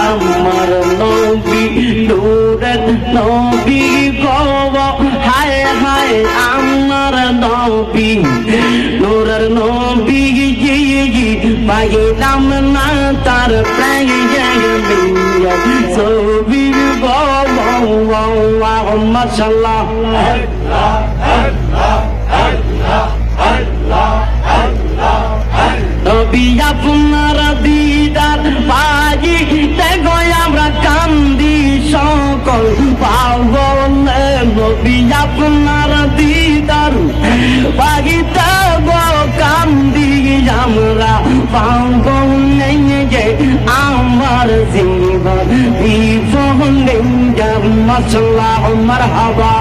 আমার নবী নূরের নবী গো হায় হায় আমার নবী নূরের নবী পাইলাম না তার প্রায় ছবি গো মাশাআল্লাহ নবী আপনার দিদার পাই দেখো আমরা কান্দি সকল পাগল নবী আপনার দিদার পাই দেখো কান্দি আমরা পাগল যে আমার জীবন জীবন মাশাআল্লাহ মারহাবা